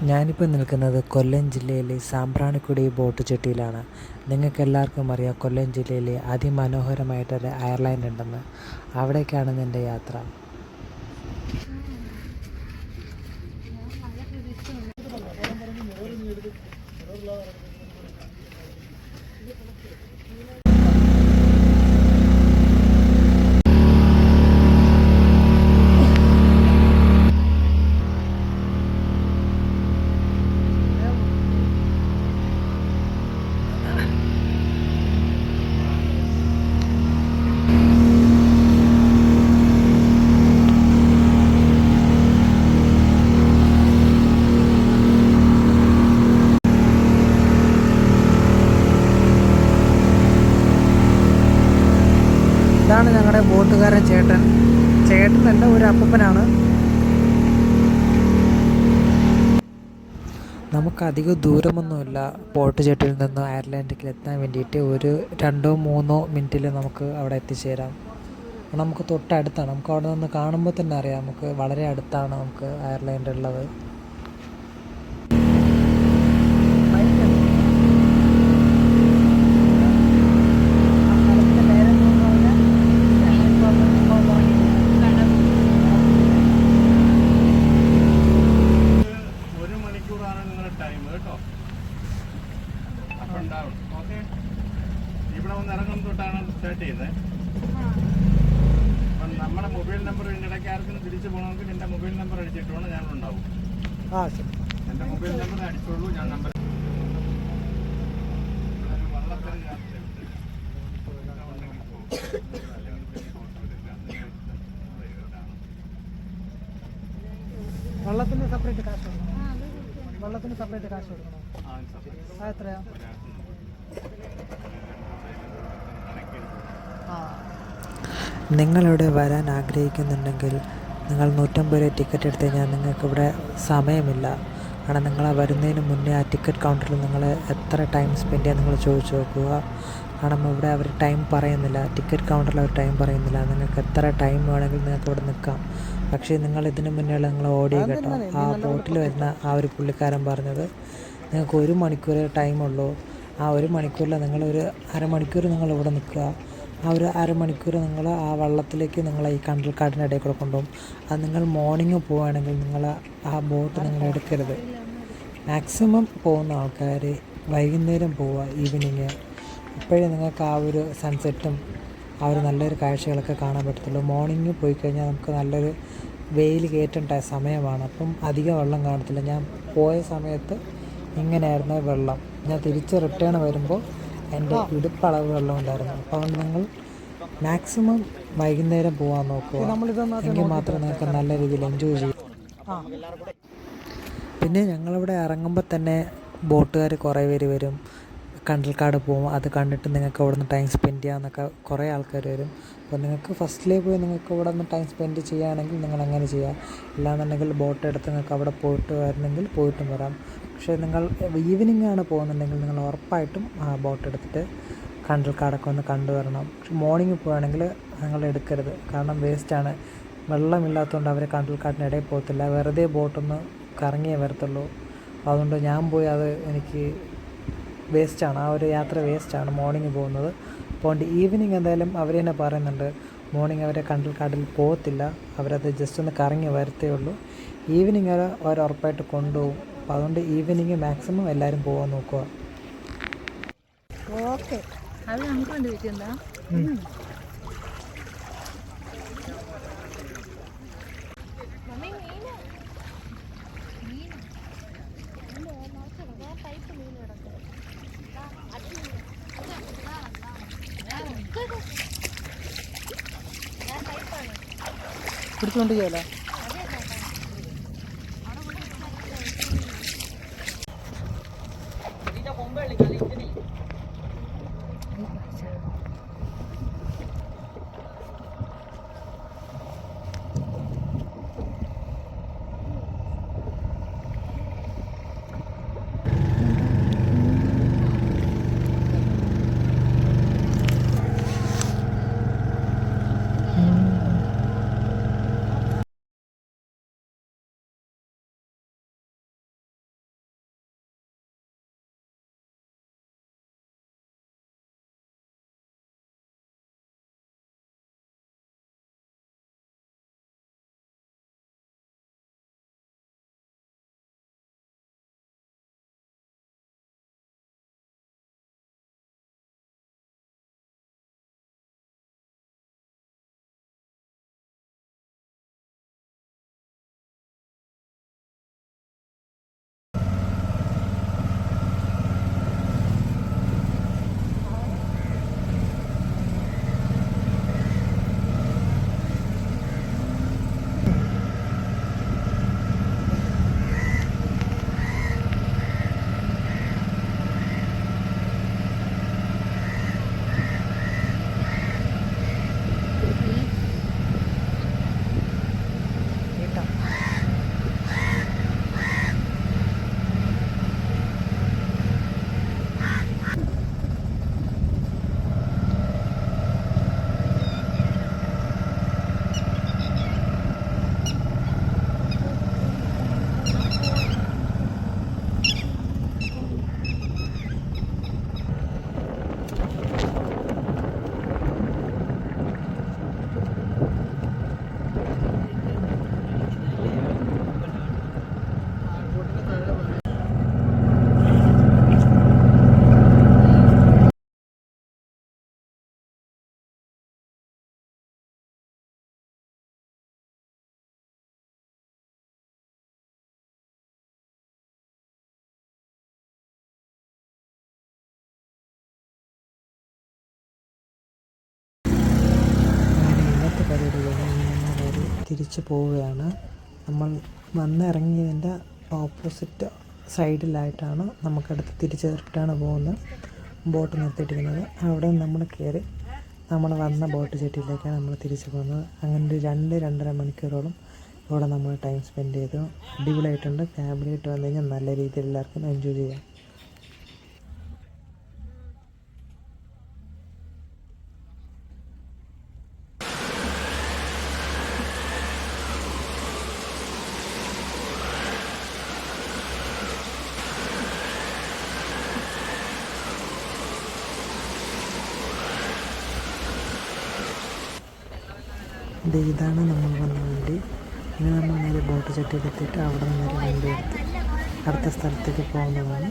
ഞാനിപ്പോൾ നിൽക്കുന്നത് കൊല്ലം ജില്ലയിലെ സാമ്പ്രാണിക്കുടി ബോട്ട് ജെട്ടിയിലാണ്. നിങ്ങൾക്ക് എല്ലാവർക്കും അറിയാം കൊല്ലം ജില്ലയിലെ അതിമനോഹരമായിട്ടൊരു ഐർലാൻഡ് ഉണ്ടെന്ന്. അവിടേക്കാണ് എൻ്റെ യാത്ര. ഇതാണ് ഞങ്ങളുടെ ബോട്ടുകാരൻ ചേട്ടനല്ല, ഒരു അപ്പൂപ്പനാണ്. നമുക്കധികം ദൂരമൊന്നുമില്ല ബോട്ട് ജെട്ടിയിൽ നിന്ന് അയർലാൻഡിൽ എത്താൻ വേണ്ടിയിട്ട്. ഒരു 2-3 മിനിറ്റിൽ നമുക്ക് അവിടെ എത്തിച്ചേരാം. നമുക്ക് തൊട്ടടുത്താണ്. നമുക്ക് അവിടെ നിന്ന് കാണുമ്പോൾ തന്നെ അറിയാം നമുക്ക് വളരെ അടുത്താണ് നമുക്ക് അയർലാൻഡ് ഉള്ളത്. ഇവിടെ വന്ന് ഇറങ്ങും തൊട്ടാണ് സ്റ്റാർട്ട് ചെയ്യുന്നത്. അപ്പം നമ്മുടെ മൊബൈൽ നമ്പർ ഇതിൻ്റെ ഇടയ്ക്ക് ആർക്കും തിരിച്ചു പോകണമെങ്കിൽ എൻ്റെ മൊബൈൽ നമ്പർ അടിച്ചിട്ടുകൊണ്ട് ഞാനുണ്ടാവും. എൻ്റെ മൊബൈൽ നമ്പർ അടിച്ചോളൂ, ഞാൻ നമ്പർ വെള്ളത്തിന് സെപ്പറേറ്റ് കാശ് കൊടുക്കണം. വെള്ളത്തിന് സെപ്പറേറ്റ് കാശ് കൊടുക്കണം. എത്രയാ? നിങ്ങളിവിടെ വരാൻ ആഗ്രഹിക്കുന്നുണ്ടെങ്കിൽ നിങ്ങൾ 150 രൂപ ടിക്കറ്റ് എടുത്ത് കഴിഞ്ഞാൽ നിങ്ങൾക്കിവിടെ സമയമില്ല. കാരണം നിങ്ങൾ വരുന്നതിന് മുന്നേ ആ ടിക്കറ്റ് കൗണ്ടറിൽ നിങ്ങൾ എത്ര ടൈം സ്പെൻഡ് ചെയ്യാൻ നിങ്ങൾ ചോദിച്ചു നോക്കുക. കാരണം ഇവിടെ അവർ ടൈം പറയുന്നില്ല, ടിക്കറ്റ് കൗണ്ടറിൽ അവർ ടൈം പറയുന്നില്ല. നിങ്ങൾക്ക് എത്ര ടൈം വേണമെങ്കിൽ നിങ്ങൾക്ക് ഇവിടെ നിൽക്കാം. പക്ഷേ നിങ്ങൾ ഇതിന് മുന്നേ നിങ്ങൾ ഓടി കേട്ടോ. ആ ബോട്ടിൽ വരുന്ന ആ ഒരു പുള്ളിക്കാരൻ പറഞ്ഞത് നിങ്ങൾക്ക് 1 മണിക്കൂർ ടൈമുള്ളൂ. ആ 1 മണിക്കൂറിൽ നിങ്ങളൊരു അരമണിക്കൂർ നിങ്ങൾ ഇവിടെ നിൽക്കുക. ആ ഒരു അരമണിക്കൂർ നിങ്ങൾ ആ വള്ളത്തിലേക്ക് നിങ്ങൾ ഈ കണ്ടൽക്കാടിൻ്റെ ഇടയിൽ കൂടെ കൊണ്ടുപോകും. അത് നിങ്ങൾ മോർണിംഗ് പോവുകയാണെങ്കിൽ നിങ്ങൾ ആ ബോട്ട് നിങ്ങൾ എടുക്കരുത്. മാക്സിമം പോകുന്ന ആൾക്കാർ വൈകുന്നേരം പോവുക, ഈവനിങ്. ഇപ്പോഴേ നിങ്ങൾക്ക് ആ ഒരു സൺസെറ്റും ആ ഒരു നല്ലൊരു കാഴ്ചകളൊക്കെ കാണാൻ പറ്റത്തുള്ളൂ. മോർണിംഗ് പോയി കഴിഞ്ഞാൽ നമുക്ക് നല്ലൊരു വെയിൽ കയറ്റേണ്ട സമയമാണ്. അപ്പം അധികം വെള്ളം കാണത്തില്ല. ഞാൻ പോയ സമയത്ത് ഇങ്ങനെയായിരുന്നു വെള്ളം. ഞാൻ തിരിച്ച് റിട്ടേൺ വരുമ്പോൾ എൻ്റെ ഇടുപ്പളവ് വെള്ളം ഉണ്ടായിരുന്നു. അപ്പോൾ അതുകൊണ്ട് നിങ്ങൾ മാക്സിമം വൈകുന്നേരം പോകാൻ നോക്കുക. എങ്കിൽ മാത്രമേ നിങ്ങൾക്ക് നല്ല രീതിയിൽ എൻജോയ് ചെയ്യും. പിന്നെ ഞങ്ങളിവിടെ ഇറങ്ങുമ്പോൾ തന്നെ ബോട്ടുകാർ കുറേ പേര് വരും. കണ്ടൽക്കാട് പോകും, അത് കണ്ടിട്ട് നിങ്ങൾക്ക് അവിടെ നിന്ന് ടൈം സ്പെൻഡ് ചെയ്യാമെന്നൊക്കെ കുറേ ആൾക്കാർ വരും. അപ്പോൾ നിങ്ങൾക്ക് ഫസ്റ്റിലേ പോയി നിങ്ങൾക്ക് ഇവിടെ നിന്ന് ടൈം സ്പെൻഡ് ചെയ്യുകയാണെങ്കിൽ നിങ്ങൾ അങ്ങനെ ചെയ്യുക. ഇല്ലാന്നുണ്ടെങ്കിൽ ബോട്ട് എടുത്ത് നിങ്ങൾക്ക് അവിടെ പോയിട്ട് വരണമെങ്കിൽ പോയിട്ടും വരാം. പക്ഷേ നിങ്ങൾ ഈവനിങ് ആണ് പോകുന്നുണ്ടെങ്കിൽ നിങ്ങൾ ഉറപ്പായിട്ടും ആ ബോട്ട് എടുത്തിട്ട് കണ്ടൽക്കാടൊക്കെ ഒന്ന് കണ്ടുവരണം. പക്ഷെ മോർണിംഗ് പോവുകയാണെങ്കിൽ നിങ്ങൾ എടുക്കരുത്, കാരണം വേസ്റ്റാണ്. വെള്ളമില്ലാത്തതുകൊണ്ട് അവർ കണ്ടൽക്കാടിൻ്റെ ഇടയിൽ പോകത്തില്ല, വെറുതെ ബോട്ടൊന്ന് കറങ്ങിയേ വരത്തുള്ളൂ. അതുകൊണ്ട് ഞാൻ പോയി അത് എനിക്ക് വേസ്റ്റാണ്, ആ ഒരു യാത്ര വേസ്റ്റാണ് മോർണിംഗ് പോകുന്നത്. അപ്പോൾ ഈവനിങ് എന്തായാലും അവർ തന്നെ പറയുന്നുണ്ട് മോർണിംഗ് അവരെ കണ്ടൽക്കാടിൽ പോകത്തില്ല, അവരത് ജസ്റ്റ് ഒന്ന് കറങ്ങി വരത്തേ ഉള്ളൂ. ഈവനിങ് അവർ ഉറപ്പായിട്ട് കൊണ്ടുപോകും. അപ്പോൾ അതുകൊണ്ട് ഈവനിങ് മാക്സിമം എല്ലാവരും പോകാൻ നോക്കുക. ഓക്കെ, അത് നമുക്ക് കണ്ടുപിടിക്കണ്ട. പിടിച്ചുകൊണ്ട് ചെയ്യാലോ. തിരിച്ച് പോവുകയാണ്. നമ്മൾ വന്നിറങ്ങിയതിൻ്റെ ഓപ്പോസിറ്റ് സൈഡിലായിട്ടാണ് നമുക്കടുത്ത് തിരിച്ച് റിട്ടേൺ പോകുന്ന ബോട്ട് നിർത്തിയിട്ടിരിക്കുന്നത്. അവിടെ നമ്മൾ കയറി നമ്മൾ വന്ന ബോട്ട് ജെട്ടിയിലേക്കാണ് നമ്മൾ തിരിച്ച് പോകുന്നത്. അങ്ങനെ ഒരു 2-2.5 മണിക്കൂറോളം ഇവിടെ നമ്മൾ ടൈം സ്പെൻഡ് ചെയ്തു. അടിപൊളിയായിട്ടുണ്ട്. ഫാമിലിയായിട്ട് വന്നു കഴിഞ്ഞാൽ നല്ല രീതിയിൽ എല്ലാവർക്കും എൻജോയ് ചെയ്യാം. ഇതാണ് നമ്മൾ വന്ന വണ്ടി. ഇനി നമ്മൾ നേരെ ബോട്ട് ചട്ടിയിലെത്തിയിട്ട് അവിടെ നിന്ന് നേരെ വണ്ടി എടുത്ത് അടുത്ത സ്ഥലത്തേക്ക് പോകുന്നതാണ്.